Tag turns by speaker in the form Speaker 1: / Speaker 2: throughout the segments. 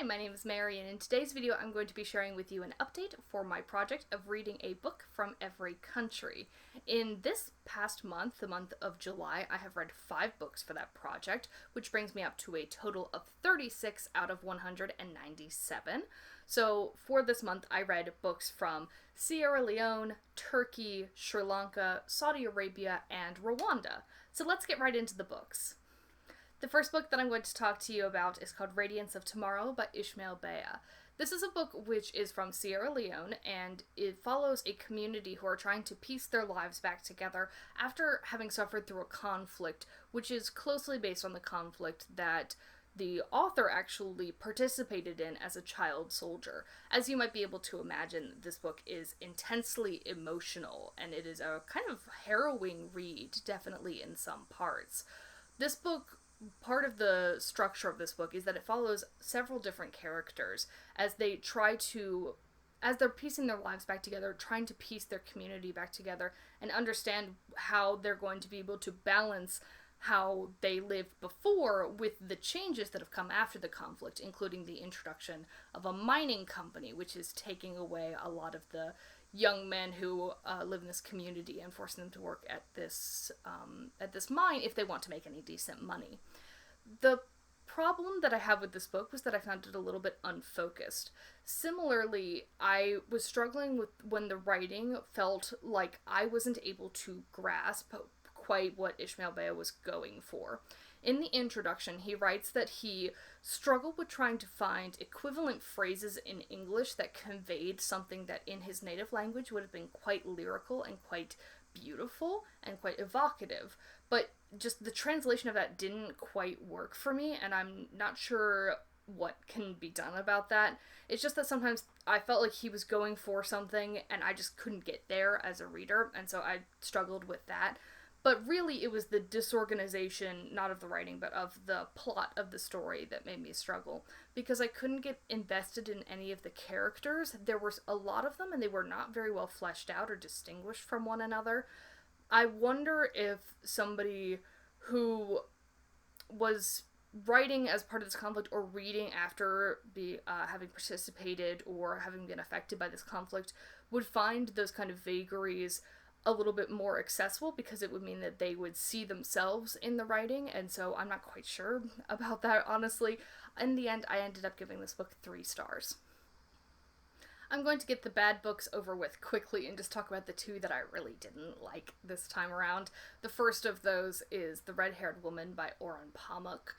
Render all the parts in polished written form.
Speaker 1: my name is Mary, and in today's video I'm going to be sharing with you an update for my project of reading a book from every country. In this past month, the month of July, I have read 5 books for that project, which brings me up to a total of 36 out of 197. So for this month I read books from Sierra Leone, Turkey, Sri Lanka, Saudi Arabia, and Rwanda. So let's get right into the books. The first book that I'm going to talk to you about is called Radiance of Tomorrow by Ishmael Beah. This is a book which is from Sierra Leone, and it follows a community who are trying to piece their lives back together after having suffered through a conflict, which is closely based on the conflict that the author actually participated in as a child soldier. As you might be able to imagine, this book is intensely emotional, and it is a kind of harrowing read, definitely in some parts. This book, part of the structure of this book is that it follows several different characters as they're piecing their lives back together, trying to piece their community back together and understand how they're going to be able to balance how they lived before with the changes that have come after the conflict, including the introduction of a mining company, which is taking away a lot of the young men who live in this community and forcing them to work at this mine if they want to make any decent money. The problem that I have with this book was that I found it a little bit unfocused. Similarly, I was struggling with when the writing felt like I wasn't able to grasp quite what Ishmael Beah was going for. In the introduction, he writes that he struggled with trying to find equivalent phrases in English that conveyed something that in his native language would have been quite lyrical and quite beautiful and quite evocative, but just the translation of that didn't quite work for me, and I'm not sure what can be done about that. It's just that sometimes I felt like he was going for something and I just couldn't get there as a reader, and so I struggled with that. But really, it was the disorganization, not of the writing, but of the plot of the story that made me struggle. Because I couldn't get invested in any of the characters. There were a lot of them, and they were not very well fleshed out or distinguished from one another. I wonder if somebody who was writing as part of this conflict or reading after having participated or having been affected by this conflict would find those kind of vagaries a little bit more accessible, because it would mean that they would see themselves in the writing, and so I'm not quite sure about that, honestly. In the end, I ended up giving this book 3 stars. I'm going to get the bad books over with quickly and just talk about the 2 that I really didn't like this time around. The first of those is The Red-Haired Woman by Orhan Pamuk.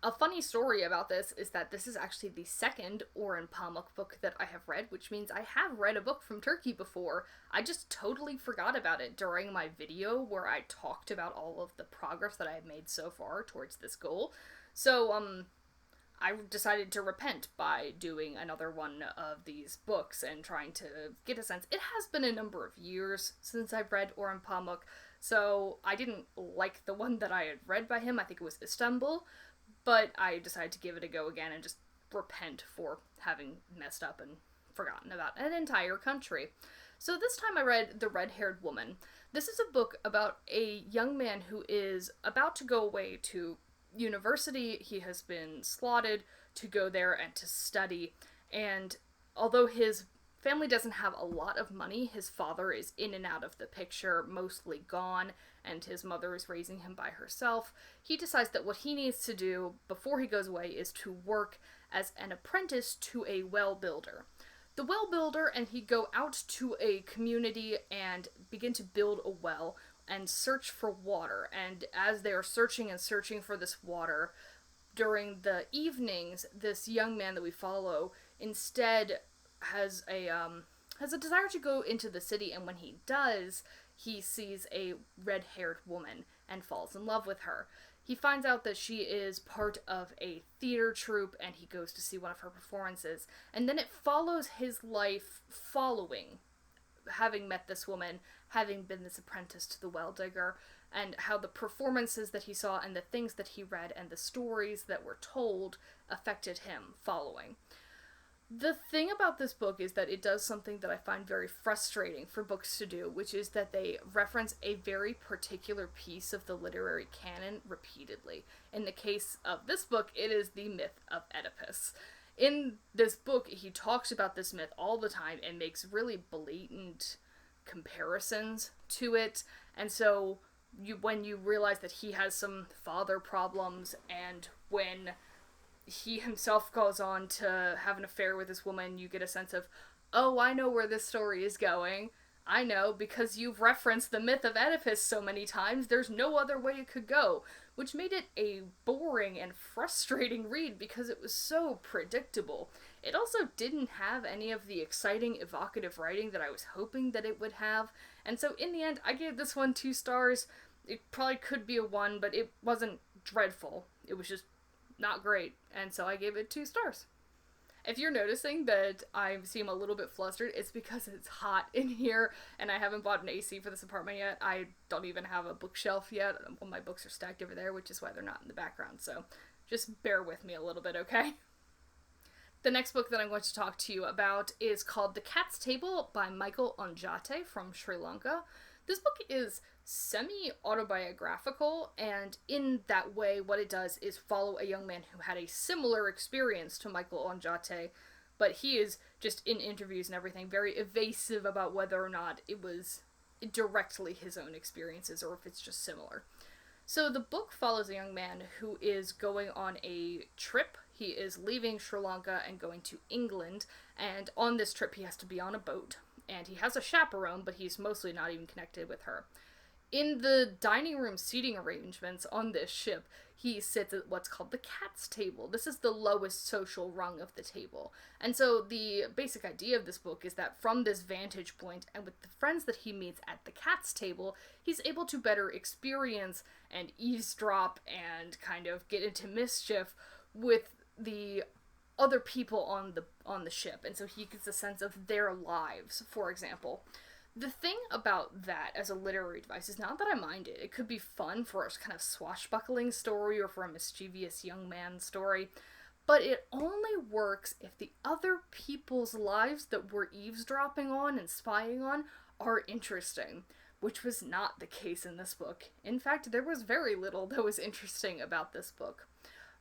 Speaker 1: A funny story about this is that this is actually the second Orhan Pamuk book that I have read, which means I have read a book from Turkey before. I just totally forgot about it during my video where I talked about all of the progress that I have made so far towards this goal. So, I decided to repent by doing another one of these books and trying to get a sense. It has been a number of years since I've read Orhan Pamuk, so I didn't like the one that I had read by him. I think it was Istanbul. But I decided to give it a go again and just repent for having messed up and forgotten about an entire country. So this time I read The Red-Haired Woman. This is a book about a young man who is about to go away to university. He has been slotted to go there and to study. And although his family doesn't have a lot of money, his father is in and out of the picture, mostly gone, and his mother is raising him by herself. He decides that what he needs to do before he goes away is to work as an apprentice to a well builder. The well builder and he go out to a community and begin to build a well and search for water. And as they are searching and searching for this water, during the evenings, this young man that we follow instead has a desire to go into the city, and when he does, he sees a red-haired woman and falls in love with her. He finds out that she is part of a theater troupe, and he goes to see one of her performances. And then it follows his life following having met this woman, having been this apprentice to the well digger, and how the performances that he saw and the things that he read and the stories that were told affected him following. The thing about this book is that it does something that I find very frustrating for books to do, which is that they reference a very particular piece of the literary canon repeatedly. In the case of this book, it is the myth of Oedipus. in this book, he talks about this myth all the time and makes really blatant comparisons to it. And so when you realize that he has some father problems, and when he himself goes on to have an affair with this woman, you get a sense of, oh, I know where this story is going. I know, because you've referenced the myth of Oedipus so many times, there's no other way it could go. Which made it a boring and frustrating read because it was so predictable. It also didn't have any of the exciting, evocative writing that I was hoping that it would have. And so in the end, I gave this one 2 stars. It probably could be a 1, but it wasn't dreadful. It was just not great. And so I gave it 2 stars. If you're noticing that I seem a little bit flustered, it's because it's hot in here and I haven't bought an AC for this apartment yet. I don't even have a bookshelf yet. All my books are stacked over there, which is why they're not in the background. So just bear with me a little bit, okay? The next book that I'm going to talk to you about is called The Cat's Table by Michael Onjate from Sri Lanka. This book is semi-autobiographical, and in that way, what it does is follow a young man who had a similar experience to Michael Onjate, but he is just in interviews and everything very evasive about whether or not it was directly his own experiences or if it's just similar. So the book follows a young man who is going on a trip. He is leaving Sri Lanka and going to England, and on this trip he has to be on a boat, and he has a chaperone, but he's mostly not even connected with her. In the dining room seating arrangements on this ship, he sits at what's called the cat's table. This is the lowest social rung of the table. And so the basic idea of this book is that from this vantage point, and with the friends that he meets at the cat's table, he's able to better experience and eavesdrop and kind of get into mischief with the other people on the ship. And so he gets a sense of their lives, for example. The thing about that as a literary device is not that I mind it. It could be fun for a kind of swashbuckling story or for a mischievous young man story, but it only works if the other people's lives that we're eavesdropping on and spying on are interesting, which was not the case in this book. In fact, there was very little that was interesting about this book.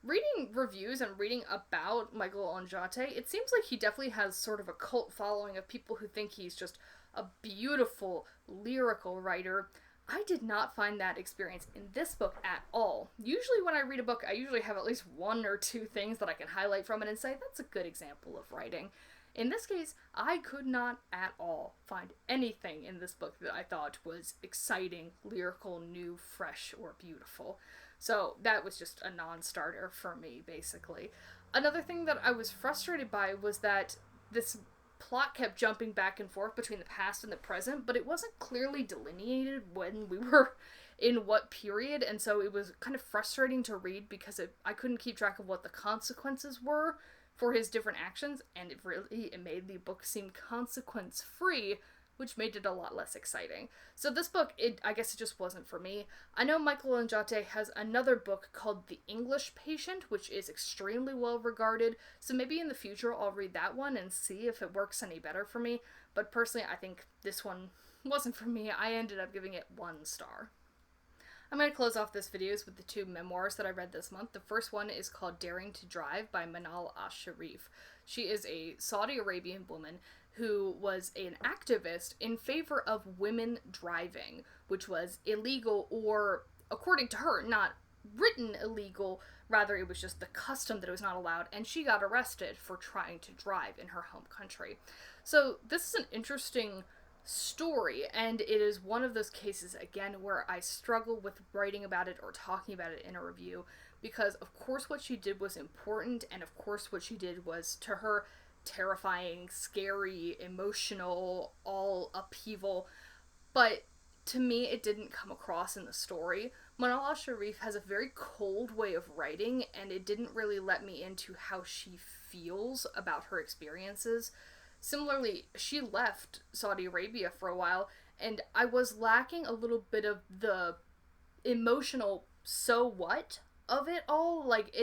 Speaker 1: Reading reviews and reading about Michael Onjate, it seems like he definitely has sort of a cult following of people who think he's just a beautiful, lyrical writer. I did not find that experience in this book at all. Usually when I read a book, I usually have at least 1 or 2 things that I can highlight from it and say, that's a good example of writing. In this case, I could not at all find anything in this book that I thought was exciting, lyrical, new, fresh, or beautiful. So that was just a non-starter for me, basically. Another thing that I was frustrated by was that this plot kept jumping back and forth between the past and the present, but it wasn't clearly delineated when we were in what period, and so it was kind of frustrating to read because I couldn't keep track of what the consequences were for his different actions, and it made the book seem consequence-free, which made it a lot less exciting. So this book, I guess it just wasn't for me. I know Michael Onjate has another book called The English Patient, which is extremely well regarded, so maybe in the future I'll read that one and see if it works any better for me, but personally I think this one wasn't for me. I ended up giving it 1 star. I'm going to close off this video with the 2 memoirs that I read this month. The first one is called Daring to Drive by Manal al-Sharif. She is a Saudi Arabian woman who was an activist in favor of women driving, which was illegal, or, according to her, not written illegal, rather it was just the custom that it was not allowed, and she got arrested for trying to drive in her home country. So this is an interesting story, and it is one of those cases, again, where I struggle with writing about it or talking about it in a review, because of course what she did was important, and of course what she did was, to her, terrifying, scary, emotional, all upheaval, but to me it didn't come across in the story. Manal al-Sharif has a very cold way of writing, and it didn't really let me into how she feels about her experiences. Similarly, she left Saudi Arabia for a while, and I was lacking a little bit of the emotional so what of it all. Like,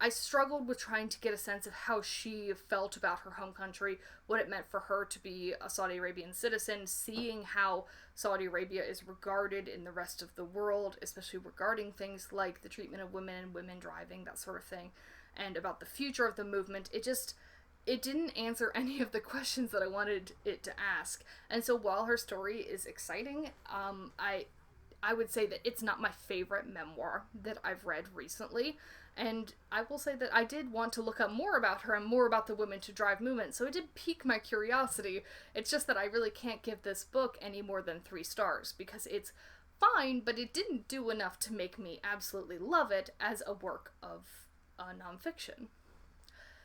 Speaker 1: I struggled with trying to get a sense of how she felt about her home country, what it meant for her to be a Saudi Arabian citizen, seeing how Saudi Arabia is regarded in the rest of the world, especially regarding things like the treatment of women and women driving, that sort of thing. and about the future of the movement. It didn't answer any of the questions that I wanted it to ask. And so while her story is exciting, I would say that it's not my favorite memoir that I've read recently. And I will say that I did want to look up more about her and more about the Women to Drive movement, so it did pique my curiosity. It's just that I really can't give this book any more than 3 stars, because it's fine, but it didn't do enough to make me absolutely love it as a work of nonfiction.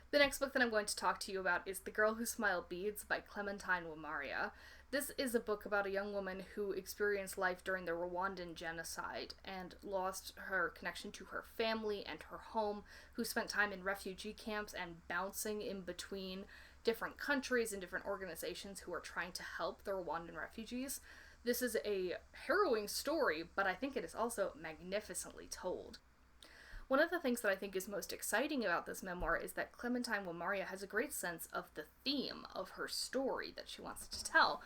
Speaker 1: The next book that I'm going to talk to you about is The Girl Who Smiled Beads by Clementine Wamaria. This is a book about a young woman who experienced life during the Rwandan genocide and lost her connection to her family and her home, who spent time in refugee camps and bouncing in between different countries and different organizations who are trying to help the Rwandan refugees. This is a harrowing story, but I think it is also magnificently told. One of the things that I think is most exciting about this memoir is that Clementine Wamaria has a great sense of the theme of her story that she wants to tell.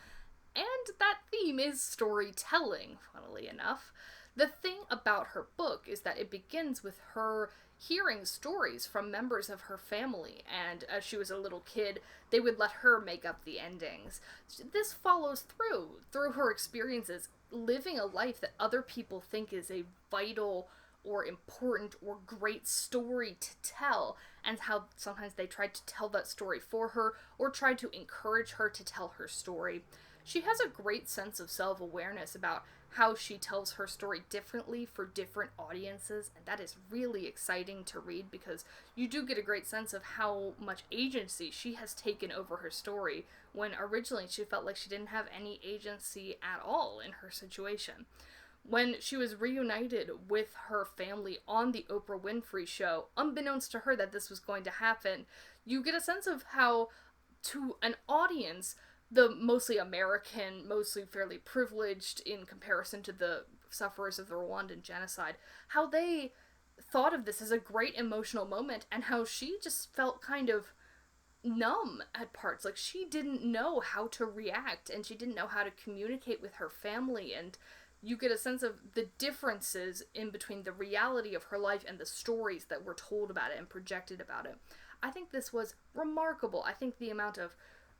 Speaker 1: And that theme is storytelling, funnily enough. The thing about her book is that it begins with her hearing stories from members of her family, and as she was a little kid, they would let her make up the endings. This follows through her experiences, living a life that other people think is a vital or important or great story to tell, and how sometimes they tried to tell that story for her or tried to encourage her to tell her story. She has a great sense of self-awareness about how she tells her story differently for different audiences, and that is really exciting to read because you do get a great sense of how much agency she has taken over her story when originally she felt like she didn't have any agency at all in her situation. When she was reunited with her family on the Oprah Winfrey Show, unbeknownst to her that this was going to happen, you get a sense of how, to an audience, the mostly American, mostly fairly privileged in comparison to the sufferers of the Rwandan genocide, how they thought of this as a great emotional moment, and how she just felt kind of numb at parts. Like, she didn't know how to react, and she didn't know how to communicate with her family, and you get a sense of the differences in between the reality of her life and the stories that were told about it and projected about it. I think this was remarkable. I think the amount of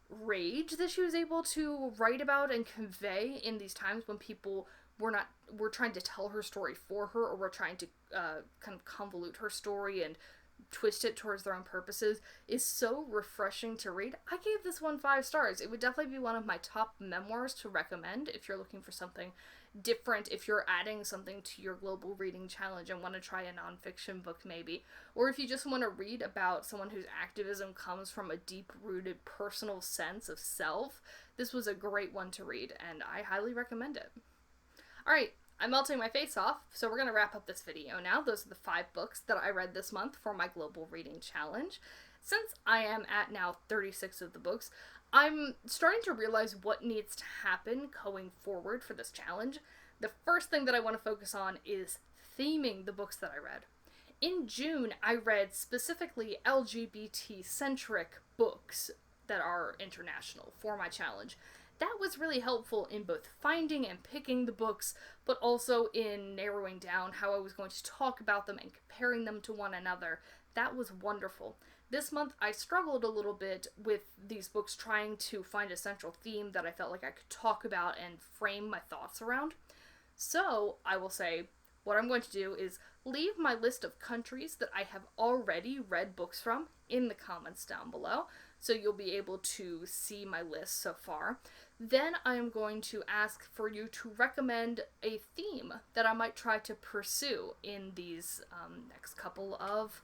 Speaker 1: rage that she was able to write about and convey in these times when people were trying to tell her story for her, or were trying to kind of convolute her story and twist it towards their own purposes, is so refreshing to read. I gave this one 5 stars. It would definitely be one of my top memoirs to recommend if you're looking for something different, if you're adding something to your global reading challenge and want to try a nonfiction book maybe, or if you just want to read about someone whose activism comes from a deep-rooted personal sense of self. This was a great one to read, and I highly recommend it. Alright, I'm melting my face off, so we're going to wrap up this video now. Those are the 5 books that I read this month for my global reading challenge. Since I am at now 36 of the books, I'm starting to realize what needs to happen going forward for this challenge. The first thing that I want to focus on is theming the books that I read. In June, I read specifically LGBT-centric books that are international for my challenge. That was really helpful in both finding and picking the books, but also in narrowing down how I was going to talk about them and comparing them to one another. That was wonderful. This month, I struggled a little bit with these books trying to find a central theme that I felt like I could talk about and frame my thoughts around. So, I will say, what I'm going to do is leave my list of countries that I have already read books from in the comments down below, so you'll be able to see my list so far. Then I am going to ask for you to recommend a theme that I might try to pursue in these next couple of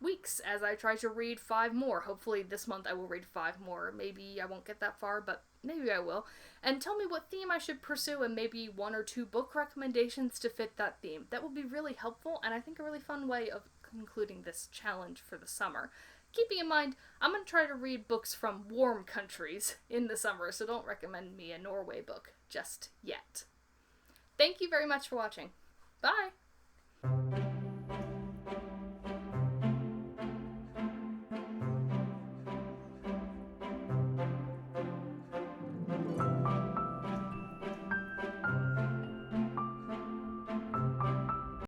Speaker 1: weeks as I try to read 5 more. Hopefully this month I will read 5 more. Maybe I won't get that far, but maybe I will. And tell me what theme I should pursue and maybe 1 or 2 book recommendations to fit that theme. That would be really helpful, and I think a really fun way of concluding this challenge for the summer. Keeping in mind, I'm going to try to read books from warm countries in the summer, so don't recommend me a Norway book just yet. Thank you very much for watching. Bye!